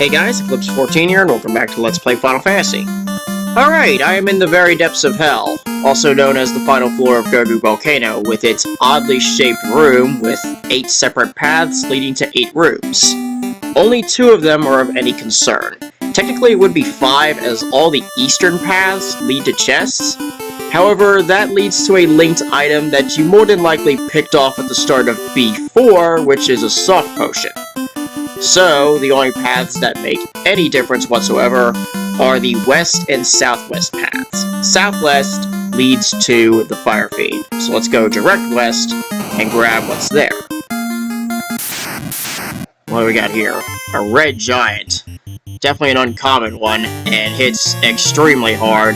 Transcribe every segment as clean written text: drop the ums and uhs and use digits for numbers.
Hey guys, Eclipse14 here, and welcome back to Let's Play Final Fantasy. Alright, I am in the very depths of hell, also known as the final floor of Gurgu Volcano, with its oddly shaped room with 8 separate paths leading to 8 rooms. Only 2 of them are of any concern. Technically it would be 5, as all the eastern paths lead to chests. However, that leads to a linked item that you more than likely picked off at the start of B4, which is a soft potion. So, the only paths that make any difference whatsoever are the west and southwest paths. Southwest leads to the Fire Fiend, so let's go direct west and grab what's there. What do we got here? A red giant. Definitely an uncommon one, and hits extremely hard.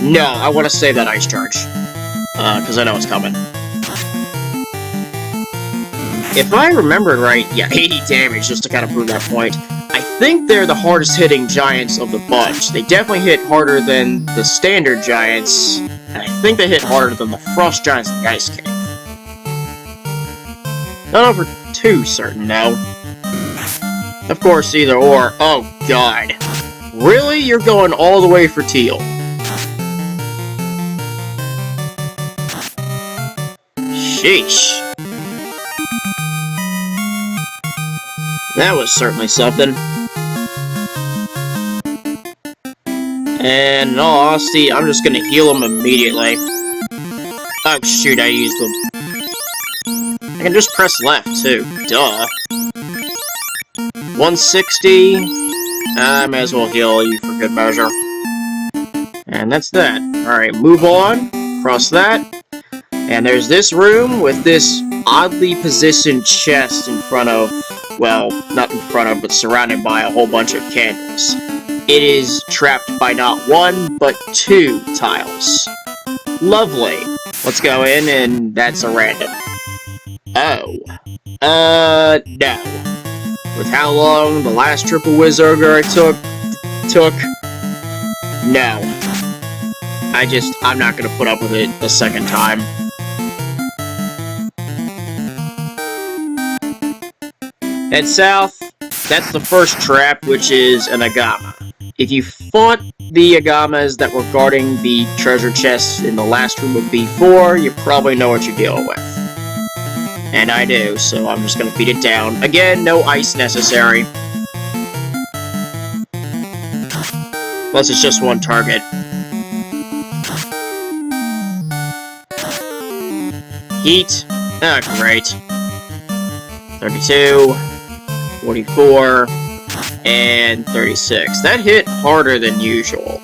No, I want to save that ice charge, because I know it's coming. If I remember right, yeah, 80 damage, just to kind of prove that point. I think they're the hardest hitting giants of the bunch. They definitely hit harder than the standard giants, and I think they hit harder than the frost giants in the ice cave. Not over too certain, though. Of course, either or. Oh, God. Really? You're going all the way for teal? Sheesh. That was certainly something. And in all honesty, I'm just gonna heal him immediately. Oh shoot, I used them. I can just press left too. Duh. 160. I may as well heal you for good measure. And that's that. Alright, move on. Cross that. And there's this room with this oddly positioned chest in front of, well, not in front of, but surrounded by a whole bunch of candles. It is trapped by not 1, but 2 tiles. Lovely. Let's go in, and that's a random. Oh. No. With how long the last triple wizard I took, no. I'm not gonna put up with it a second time. Head south, that's the first trap, which is an Agama. If you fought the Agamas that were guarding the treasure chests in the last room of B4, you probably know what you're dealing with. And I do, so I'm just gonna beat it down. Again, no ice necessary. Plus it's just one target. Heat. Ah, great. 32. 44, and 36. That hit harder than usual.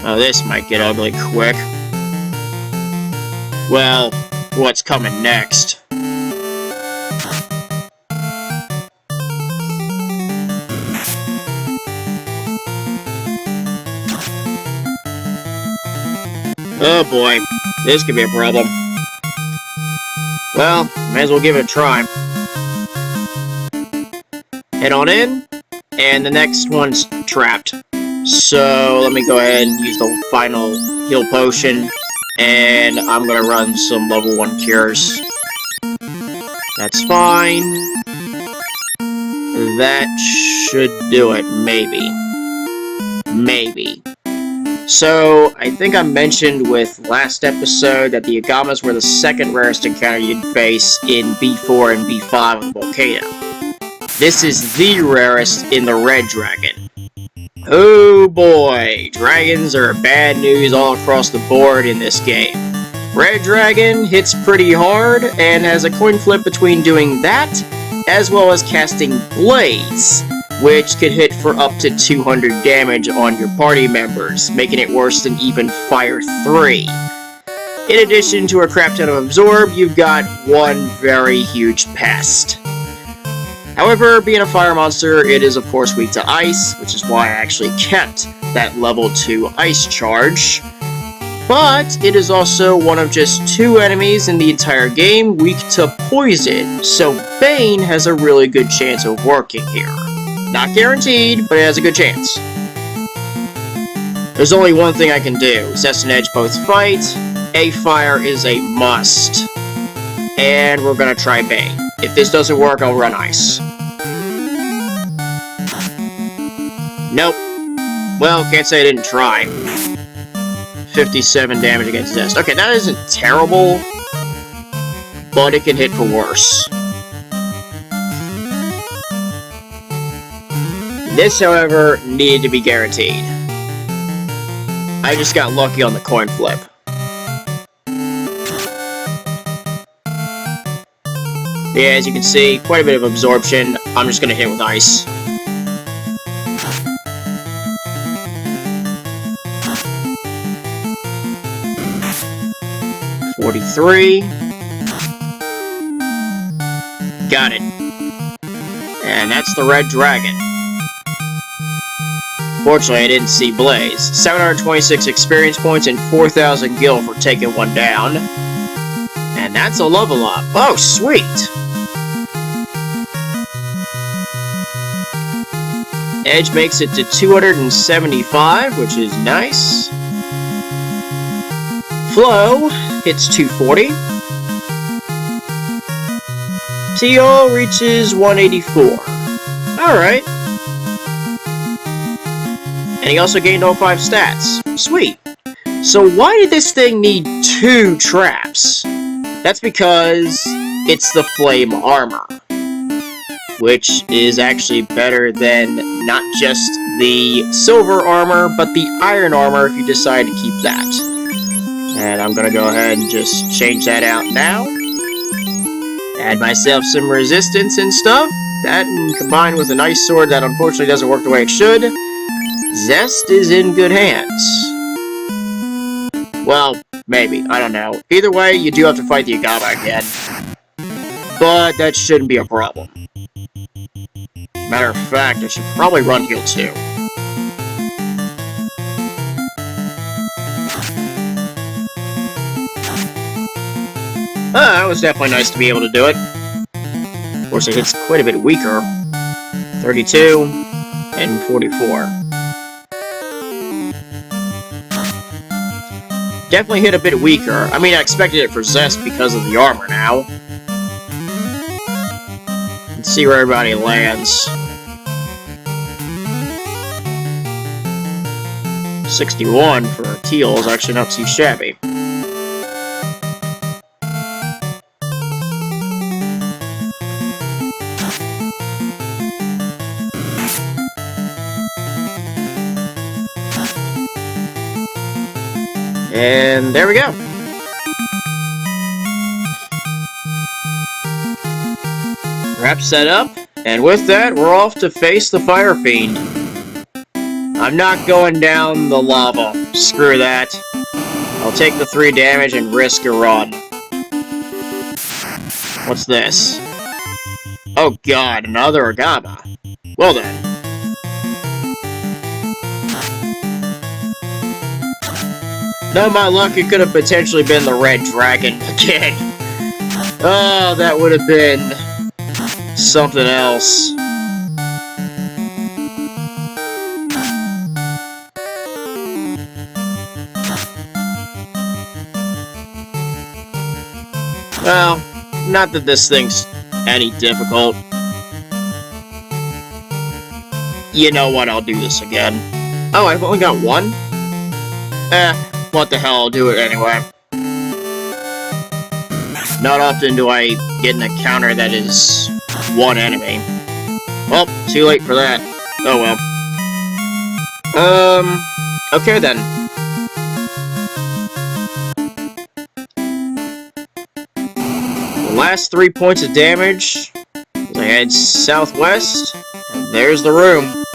Oh, this might get ugly quick. Well, what's coming next? Oh boy, this could be a problem. Well, may as well give it a try. Head on in, and the next one's trapped. So let me go ahead and use the final heal potion, and I'm gonna run some level 1 cures. That's fine. That should do it, maybe. Maybe. So, I think I mentioned with last episode that the Agamas were the second rarest encounter you'd face in B4 and B5 of the Volcano. This is the rarest in the Red Dragon. Oh boy, dragons are bad news all across the board in this game. Red Dragon hits pretty hard and has a coin flip between doing that as well as casting Blades, which could hit for up to 200 damage on your party members, making it worse than even Fire 3. In addition to a crap ton of Absorb, you've got one very huge pest. However, being a fire monster, it is of course weak to ice, which is why I actually kept that level 2 ice charge. But it is also one of just 2 enemies in the entire game weak to poison, so Bane has a really good chance of working here. Not guaranteed, but it has a good chance. There's only one thing I can do, Zest and Edge both fight, a fire is a must. And we're gonna try Bane. If this doesn't work, I'll run ice. Nope. Well, can't say I didn't try. 57 damage against Zest. Okay, that isn't terrible, but it can hit for worse. This, however, needed to be guaranteed. I just got lucky on the coin flip. Yeah, as you can see, quite a bit of absorption. I'm just gonna hit with ice. $43. Got it. And that's the red dragon. Fortunately, I didn't see Blaze. 726 experience points and 4,000 gil for taking one down. And that's a level up. Oh, sweet! Edge makes it to 275, which is nice. Flow hits 240. Teal reaches 184. Alright. And he also gained all 5 stats. Sweet. So why did this thing need 2 traps? That's because it's the flame armor, which is actually better than not just the silver armor, but the iron armor if you decide to keep that. And I'm gonna go ahead and just change that out now. Add myself some resistance and stuff. That, and combined with an ice sword that unfortunately doesn't work the way it should, Zest is in good hands. Well, maybe. I don't know. Either way, you do have to fight the Agama again. But that shouldn't be a problem. Matter of fact, I should probably run heal too. That was definitely nice to be able to do it. Of course, it hits quite a bit weaker. 32 and 44. Definitely hit a bit weaker. I mean, I expected it for Zest because of the armor now. Let's see where everybody lands. 61 for Teal is actually not too shabby. And there we go. Wrap set up, and with that, we're off to face the Fire Fiend. I'm not going down the lava. Screw that. I'll take the 3 damage and risk a run. What's this? Oh god, another Agama. Well then. No, my luck, it could have potentially been the red dragon again. Oh, that would have been something else. Well, not that this thing's any difficult. You know what, I'll do this again. Oh, I've only got 1? What the hell, I'll do it anyway. Not often do I get an encounter that is 1 enemy. Well, too late for that. Oh well. Okay then. The last 3 points of damage. I head southwest, and there's the room.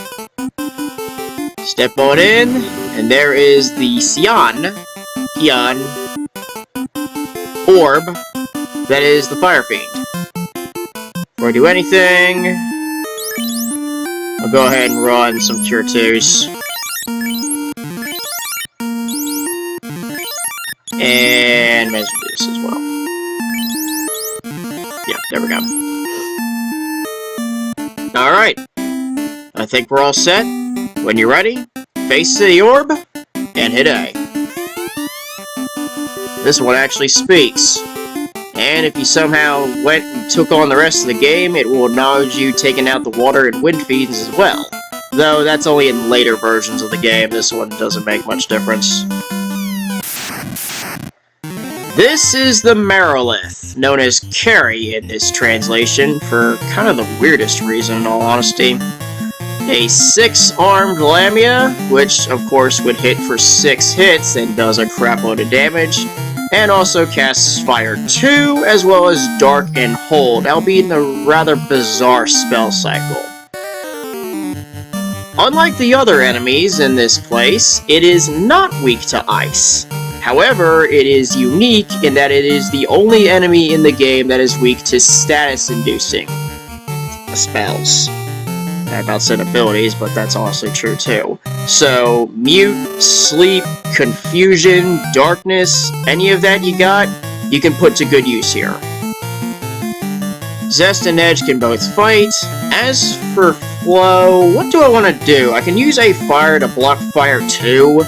Step on in, and there is the Xian orb that is the Fire Fiend. Before I do anything, I'll go ahead and run some Cure 2s. And manage to do this as well. Yeah, there we go. Alright. I think we're all set. When you're ready, face the orb, and hit A. This one actually speaks. And if you somehow went and took on the rest of the game, it will acknowledge you taking out the water and wind fiends as well. Though that's only in later versions of the game, this one doesn't make much difference. This is the Marilith, known as Kary in this translation, for kind of the weirdest reason in all honesty. A 6-armed Lamia, which of course would hit for 6 hits and does a crapload of damage, and also casts Fire 2, as well as Dark and Hold, albeit in a rather bizarre spell cycle. Unlike the other enemies in this place, it is not weak to ice. However, it is unique in that it is the only enemy in the game that is weak to status-inducing spells. I about said abilities, but that's honestly true too. So, Mute, Sleep, Confusion, Darkness, any of that you got, you can put to good use here. Zest and Edge can both fight. As for Flow, what do I want to do? I can use a Fire to block Fire 2.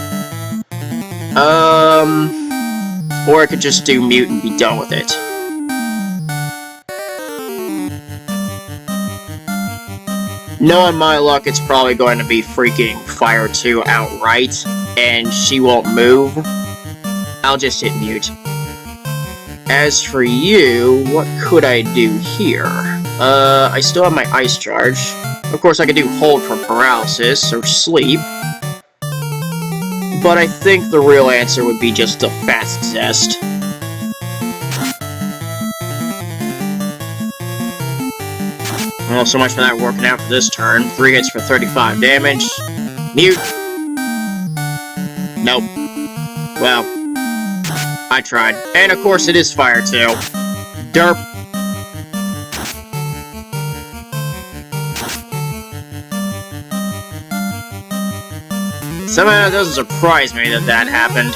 Or I could just do Mute and be done with it. Knowing my luck, it's probably going to be freaking Fire 2 outright, and she won't move. I'll just hit Mute. As for you, what could I do here? I still have my Ice Charge. Of course, I could do Hold for Paralysis, or Sleep. But I think the real answer would be just a Fast Zest. Well, so much for that working out for this turn. 3 hits for 35 damage. Mute. Nope. Well, I tried. And of course it is Fire 2. Derp. Somehow it doesn't surprise me that that happened.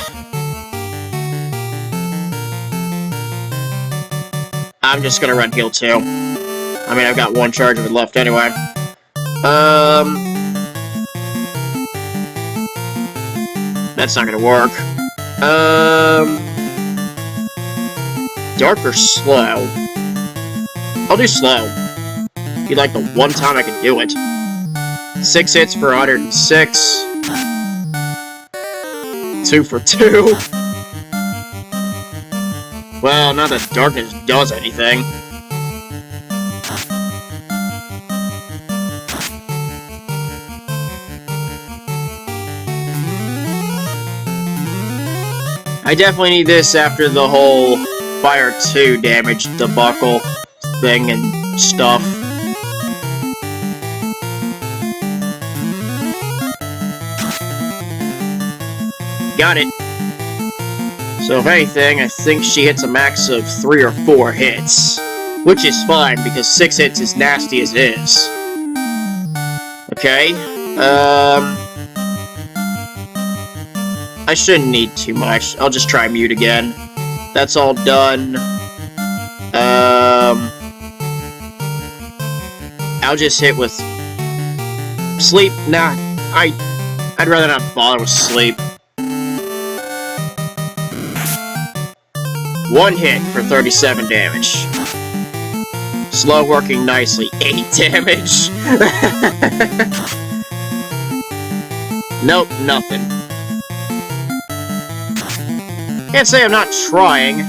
I'm just gonna run heal 2. I mean, I've got 1 charge of it left anyway. That's not gonna work. Dark or Slow? I'll do Slow. Be like the one time I can do it. 6 hits for 106. 2 for 2. Well, not that Darkness does anything. I definitely need this after the whole Fire 2 damage debacle thing and stuff. Got it. So if anything, I think she hits a max of 3 or 4 hits. Which is fine, because 6 hits is nasty as is. Okay, I shouldn't need too much. I'll just try Mute again. That's all done. I'll just hit with Sleep. Nah, I'd rather not bother with Sleep. 1 hit for 37 damage. Slow working nicely. 8 damage. Nope, nothing. Can't say I'm not trying.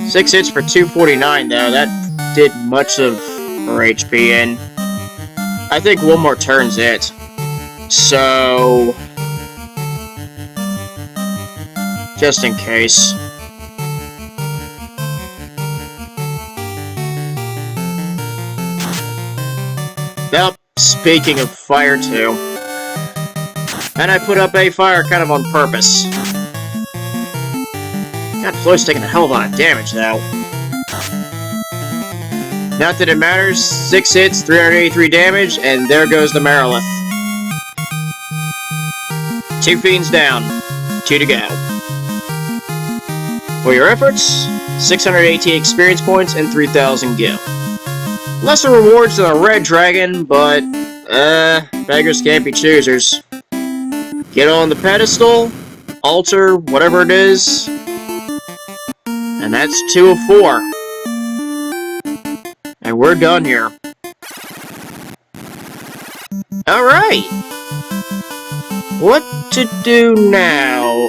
6 hits for 249 though. That did much of her HP in. I think 1 more turn's it. So, just in case. Well, speaking of Fire 2, and I put up a fire kind of on purpose. God, Flo's taking a hell of a lot of damage now. Not that it matters. 6 hits, 383 damage, and there goes the Marilith. 2 fiends down. 2 to go. For your efforts, 618 experience points and 3,000 gil. Lesser rewards than a red dragon, but, beggars can't be choosers. Get on the pedestal, altar, whatever it is, and that's 2 of 4. And we're done here. Alright! What to do now?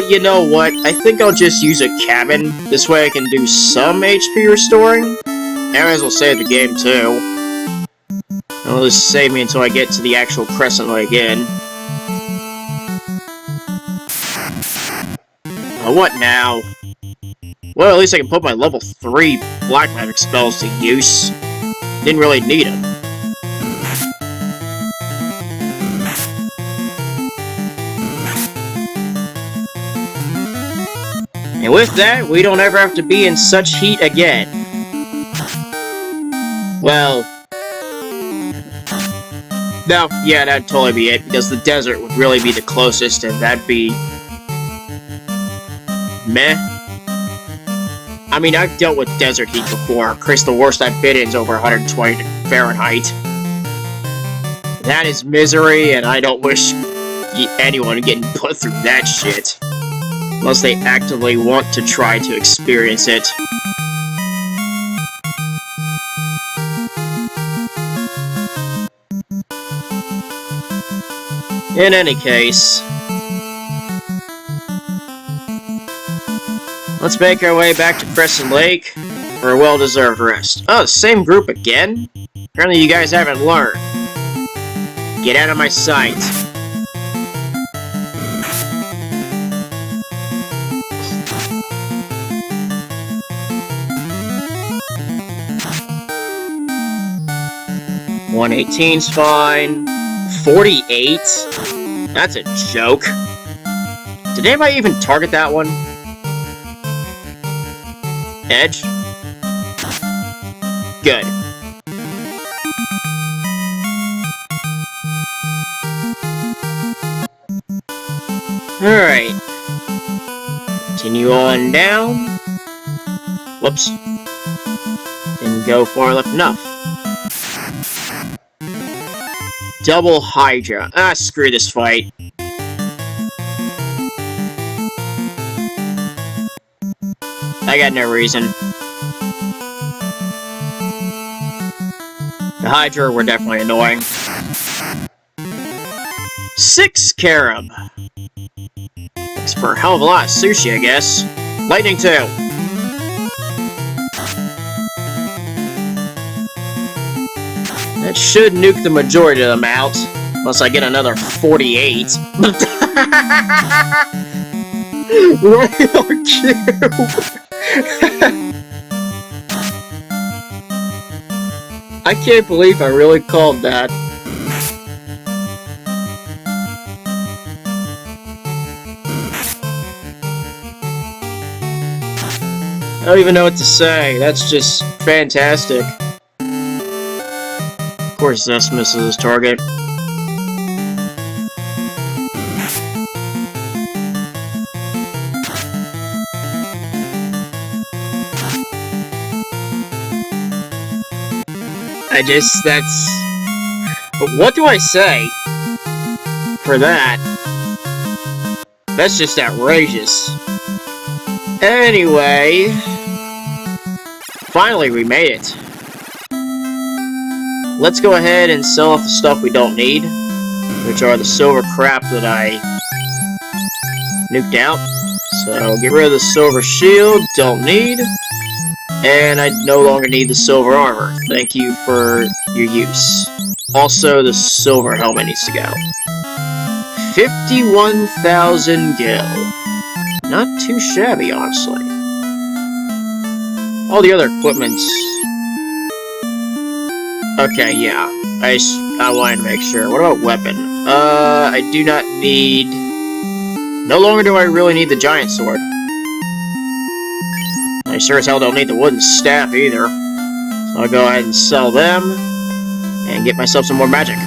You know what? I think I'll just use a cabin. This way I can do some HP restoring. I might as well save the game, too. It'll just save me until I get to the actual Crescent Lake Inn. Oh, what now? Well, at least I can put my level 3 black magic spells to use. Didn't really need them. And with that, we don't ever have to be in such heat again. Well... no, yeah, that'd totally be it, because the desert would really be the closest, and that'd be... meh. I mean, I've dealt with desert heat before. Chris, the worst I've been in is over 120 Fahrenheit. That is misery, and I don't wish anyone getting put through that shit. Unless they actively want to try to experience it. In any case, let's make our way back to Crescent Lake for a well-deserved rest. Oh, the same group again? Apparently you guys haven't learned. Get out of my sight. $118's fine. 48? That's a joke. Did anybody even target that one? Edge? Good. Alright. Continue on down. Whoops. Didn't go far left enough. Double Hydra. Ah, screw this fight. I got no reason. The Hydra were definitely annoying. 6 Carob. Thanks for a hell of a lot of sushi, I guess. Lightning 2. That should nuke the majority of them out. Unless I get another 48. Royal Cube! I can't believe I really called that. I don't even know what to say. That's just fantastic. Of course, this misses his target. That's... what do I say for that? That's just outrageous. Anyway... finally, we made it. Let's go ahead and sell off the stuff we don't need, which are the silver crap that I nuked out. So, get rid of the silver shield, don't need. And I no longer need the silver armor. Thank you for your use. Also, the silver helmet needs to go. 51,000 gil. Not too shabby, honestly. All the other equipment's... okay, yeah. I wanted to make sure. What about weapon? I do not need... no longer do I really need the giant sword. I sure as hell don't need the wooden staff either. So I'll go ahead and sell them, and get myself some more magic.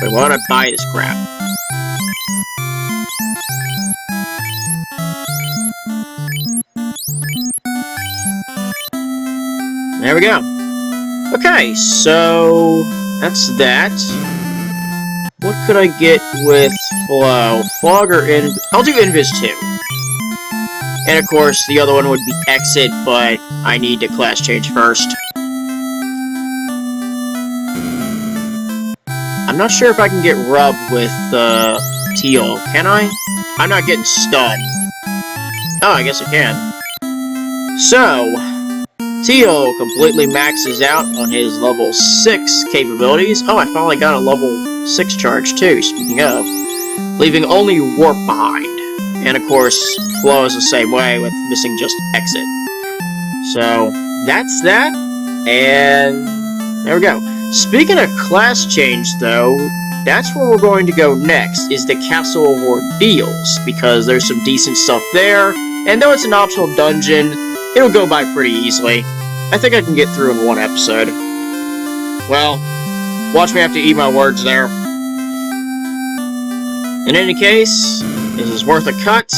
Wait, why don't I buy this crap? There we go. Okay, so that's that. What could I get with Flow? Fog or I'll do Invis 2. And of course, the other one would be Exit, but I need to class change first. I'm not sure if I can get rubbed with, Teal. Can I? I'm not getting stunned. Oh, I guess I can. So, Teal completely maxes out on his level 6 capabilities. Oh, I finally got a level 6 charge, too, speaking of. Leaving only Warp behind. And, of course, Flow is the same way, with missing just Exit. So, that's that. And there we go. Speaking of class change, though, that's where we're going to go next, is the Castle of Ordeals, because there's some decent stuff there, and though it's an optional dungeon, it'll go by pretty easily. I think I can get through in one episode. Well, watch me have to eat my words there. In any case, this is worth a cut,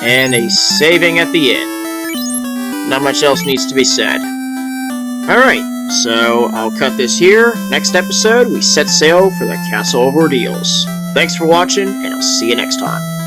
and a saving at the end. Not much else needs to be said. Alright, so I'll cut this here. Next episode, we set sail for the Castle of Ordeals. Thanks for watching, and I'll see you next time.